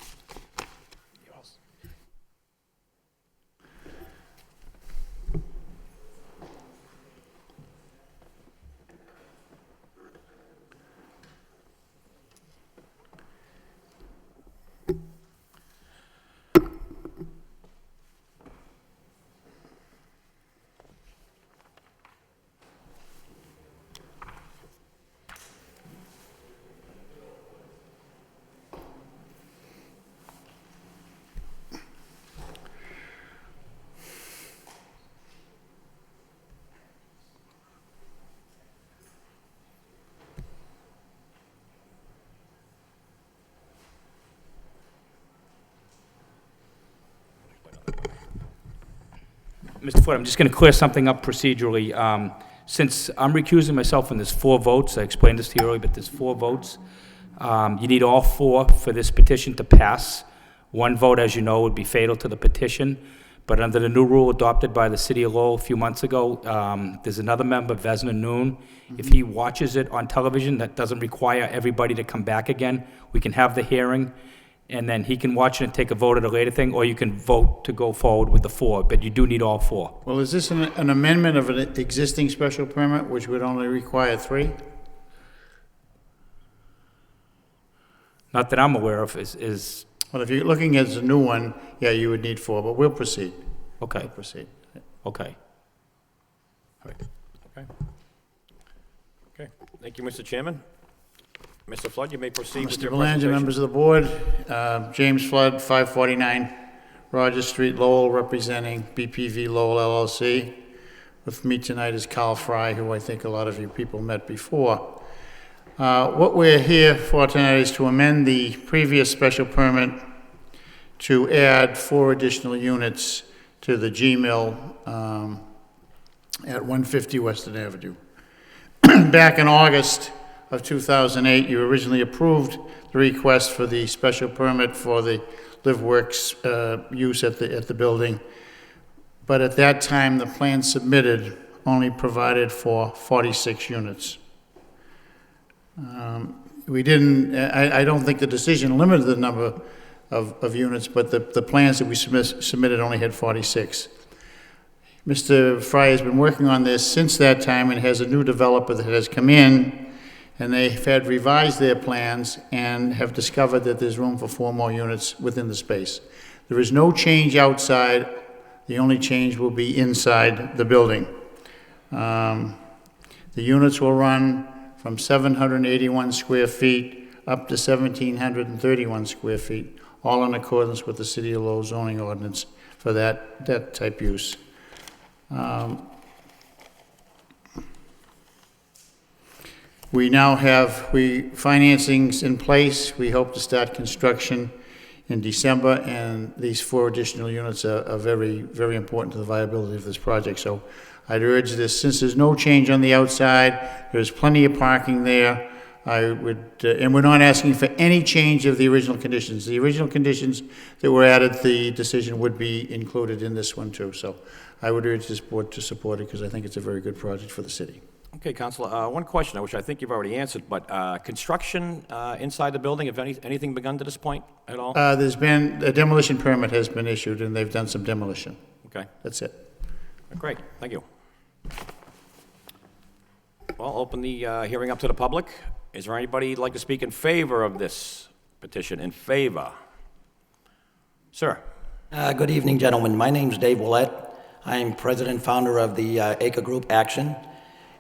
Mr. Flood, I'm just going to clear something up procedurally. Since I'm recusing myself and there's 4 votes, I explained this to you earlier, but there's 4 votes. You need all 4 for this petition to pass. 1 vote, as you know, would be fatal to the petition. But under the new rule adopted by the city of Lowell a few months ago, there's another member, Vesna Noon. If he watches it on television, that doesn't require everybody to come back again. We can have the hearing, and then he can watch it and take a vote at a later thing, or you can vote to go forward with the 4, but you do need all 4. Well, is this an amendment of an existing special permit, which would only require 3? Not that I'm aware of, is Well, if you're looking at a new one, yeah, you would need 4, but we'll proceed. okay, We'll proceed. okay. All right. Okay. Okay, thank you, Mr. Chairman. Mr. Flood, you may proceed with Mr. your Belanger, presentation. members of the board, James Flood, 549 Rogers Street, Lowell, representing BPV Lowell LLC. With me tonight is Carl Fry, who I think a lot of you people met before. What we're here for tonight is to amend the previous special permit to add 4 additional units to the G-Mill at 150 Western Avenue. Back in August of 2008, you originally approved the request for the special permit for the live-works use at the building. But at that time, the plan submitted only provided for 46 units. We didn't, I don't think the decision limited the number of units, but the plans that we submitted only had 46. Mr. Fry has been working on this since that time and has a new developer that has come in, and they've had revised their plans and have discovered that there's room for 4 more units within the space. There is no change outside. The only change will be inside the building. The units will run from 781 square feet up to 1,731 square feet, all in accordance with the City of Lowell zoning ordinance for that type use. We now have financings in place. We hope to start construction in December, and these 4 additional units are very, very important to the viability of this project. So I'd urge this, since there's no change on the outside, there's plenty of parking there, I would, and we're not asking for any change of the original conditions. The original conditions that were added, the decision would be included in this one too. So I would urge this board to support it because I think it's a very good project for the city. Okay, Councilor, one question, which I think you've already answered, but construction inside the building, have anything begun to this point at all? There's been, a demolition permit has been issued and they've done some demolition. Okay. That's it. Great, thank you. Well, I'll open the hearing up to the public. Is there anybody who'd like to speak in favor of this petition? In favor? Sir? Good evening, gentlemen. My name's Dave Willett. I'm president and founder of the Acre Group Action,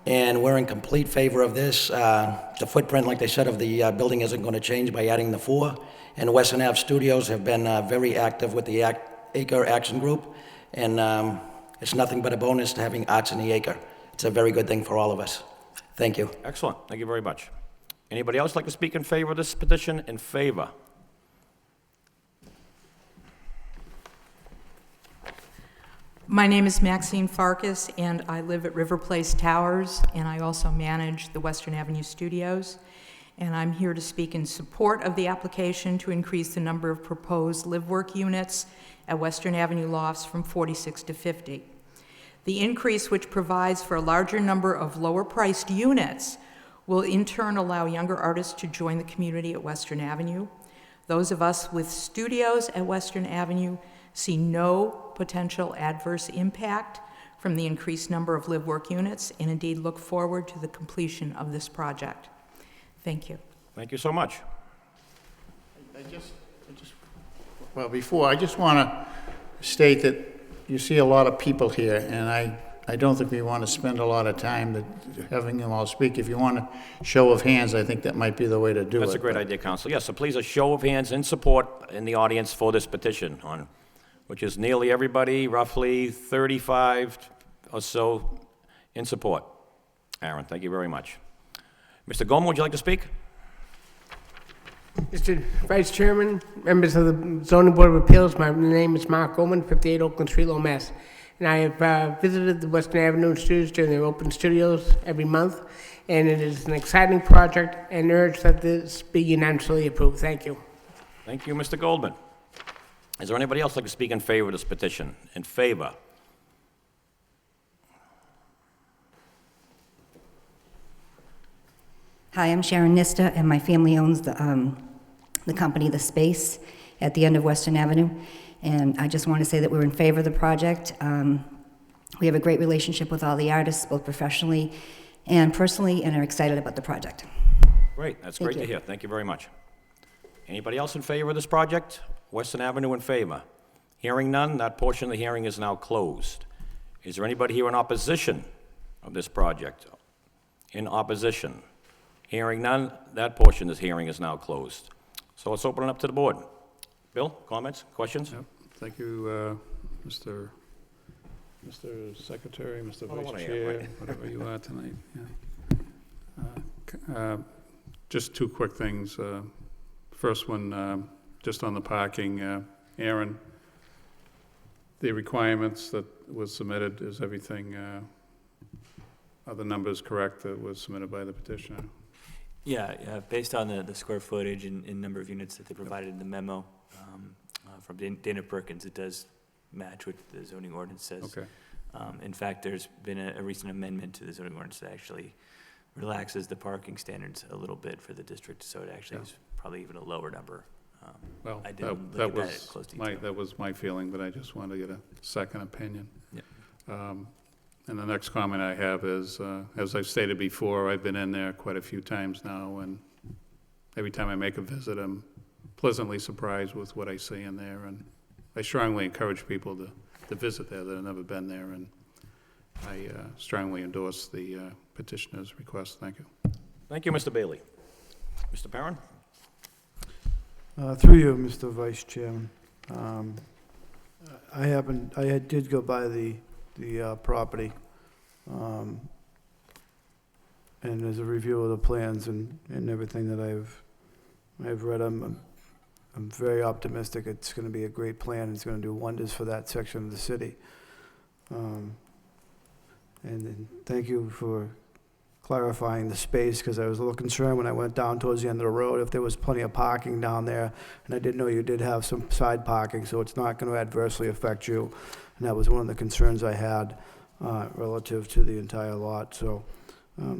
and we're in complete favor of this. The footprint, like they said, of the building isn't going to change by adding the 4, and Western Ave Studios have been very active with the Acre Action Group, and it's nothing but a bonus to having arts in the Acre. It's a very good thing for all of us. Thank you. Excellent, thank you very much. Anybody else like to speak in favor of this petition? In favor? My name is Maxine Farkas, and I live at River Place Towers, and I also manage the Western Avenue Studios. And I'm here to speak in support of the application to increase the number of proposed live-work units at Western Avenue Lofts from 46 to 50. The increase, which provides for a larger number of lower-priced units, will in turn allow younger artists to join the community at Western Avenue. Those of us with studios at Western Avenue see no potential adverse impact from the increased number of live-work units, and indeed look forward to the completion of this project. Thank you. Thank you so much. Well, before, I just want to state that you see a lot of people here, and I don't think we want to spend a lot of time having them all speak. If you want a show of hands, I think that might be the way to do it. That's a great idea, Council. Yes, so please, a show of hands in support in the audience for this petition, which is nearly everybody, roughly 35 or so in support. Aaron, thank you very much. Mr. Goldman, would you like to speak? Mr. Vice Chairman, members of the Zoning Board of Appeals, my name is Mark Goldman, 58 Oakland Street, Lowell, Mass. And I have visited the Western Avenue Studios during their open studios every month, and it is an exciting project, and urge that this be unanimously approved. Thank you. Thank you, Mr. Goldman. Is there anybody else like to speak in favor of this petition? In favor? Hi, I'm Sharon Nista, and my family owns the company, The Space, at the end of Western Avenue. And I just want to say that we're in favor of the project. We have a great relationship with all the artists, both professionally and personally, and are excited about the project. Great, that's Thank great to you. hear. Thank you very much. Anybody else in favor of this project? Western Avenue in favor? Hearing none, that portion of the hearing is now closed. Is there anybody here in opposition of this project? In opposition? Hearing none, that portion of this hearing is now closed. So let's open it up to the board. Bill, comments, questions? Yep. Thank you, Mr. Secretary, Mr. Vice Chair, whatever you are tonight. Yeah. Just 2 quick things. First one, just on the parking. Aaron, the requirements that was submitted, is everything, are the numbers correct that was submitted by the petitioner? Yeah, based on the square footage and number of units that they provided in the memo from Dana Perkins, it does match what the zoning ordinance says. Okay. In fact, there's been a recent amendment to the zoning ordinance that actually relaxes the parking standards a little bit for the district, so it actually is probably even a lower number. Well, I didn't look at that at close detail. that was my feeling, but I just wanted to get a second opinion. Yeah. And the next comment I have is, as I've stated before, I've been in there quite a few times now, and every time I make a visit, I'm pleasantly surprised with what I see in there, and I strongly encourage people to visit there that have never been there, and I strongly endorse the petitioner's request. Thank you. Thank you, Mr. Bailey. Mr. Perrin? Through you, Mr. Vice Chairman. I did go by the property, And as a review of the plans and everything that I've read, I'm very optimistic. It's going to be a great plan. It's going to do wonders for that section of the city. And thank you for clarifying the space, because I was a little concerned when I went down towards the end of the road if there was plenty of parking down there, and I didn't know you did have some side parking, so it's not going to adversely affect you. And that was one of the concerns I had relative to the entire lot. So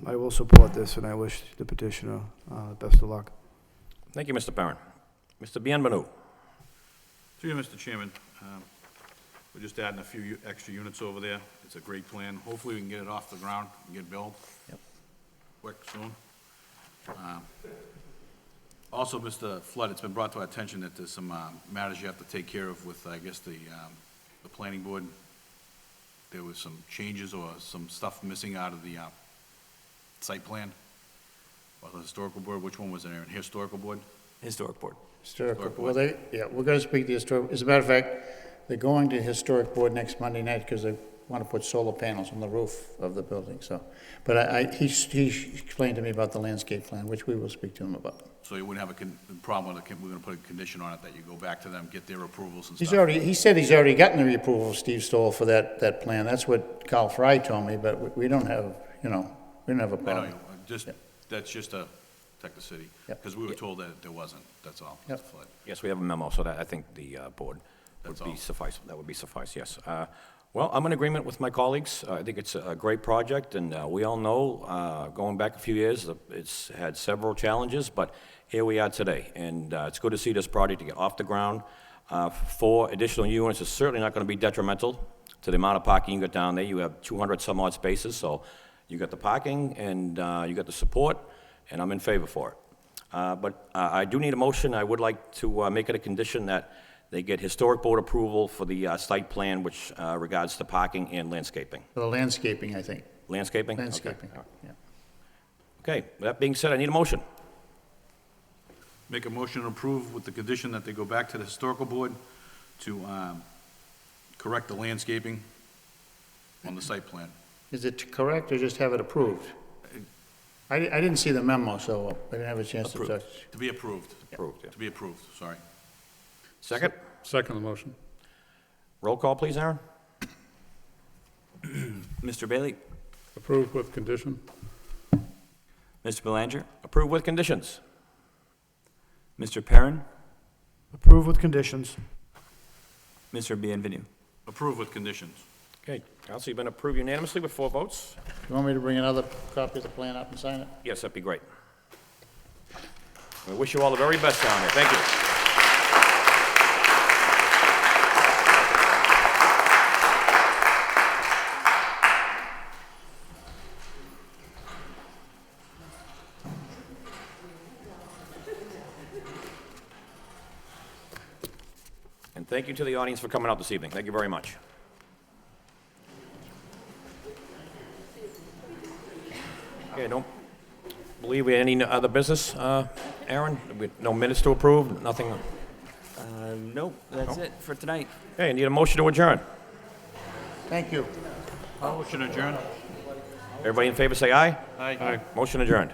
I will support this, and I wish the petitioner the best of luck. Thank you, Mr. Perrin. Mr. Bienvenu. Through you, Mr. Chairman, we're just adding a few extra units over there. It's a great plan. Hopefully, we can get it off the ground and get built. Yep. Quick, soon. Also, Mr. Flood, it's been brought to our attention that there's some matters you have to take care of with, I guess, the planning board. There was some changes or some stuff missing out of the site plan, or the historical board. Which one was it, Aaron? Historical board? Historic board. Historical, well, we're gonna speak to the historic, as a matter of fact, they're going to historic board next Monday night because they want to put solar panels on the roof of the building, so. But he explained to me about the landscape plan, which we will speak to him about. So you wouldn't have a problem with it. We're gonna put a condition on it that you go back to them, get their approvals and stuff. He said he's already gotten the approval of Steve Stoll for that plan. That's what Carl Fry told me, but we don't have, we don't have a I problem. know, that's just to protect the city. Yep. Because we were told that there wasn't, that's all. Yep. Mr. Flood. Yes, we have a memo, so that I think the board would be suffice. That would be suffice, yes. Well, I'm in agreement with my colleagues. I think it's a great project, and we all know, going back a few years, it's had several challenges, but here we are today. And it's good to see this project to get off the ground. 4 additional units is certainly not going to be detrimental to the amount of parking you got down there. You have 200 some odd spaces, so you got the parking and you got the support, and I'm in favor for it. But I do need a motion. I would like to make it a condition that they get historic board approval for the site plan, which regards to parking and landscaping. For the landscaping, I think. Landscaping? Landscaping, Okay. yeah. Okay, that being said, I need a motion. Make a motion to approve with the condition that they go back to the historical board to correct the landscaping on the site plan. Is it correct or just have it approved? I didn't see the memo, so I didn't have a chance to touch. To be approved. Approved, yeah. To be approved, sorry. Second? Second the motion. Roll call, please, Aaron. Mr. Bailey? Approved with condition. Mr. Belanger? Approved with conditions. Mr. Perrin? Approve with conditions. Mr. Bienvenu? Approved with conditions. Okay, Council, you've been approved unanimously with 4 votes. You want me to bring another copy of the plan up and sign it? Yes, that'd be great. We wish you all the very best down there. Thank you. And thank you to the audience for coming out this evening. Thank you very much. Okay, I don't believe we have any other business, Aaron? No minutes to approve, nothing? Nope, that's it for tonight. Okay, I need a motion to adjourn. Thank you. Motion adjourned. Everybody in favor say aye. Aye. Motion adjourned.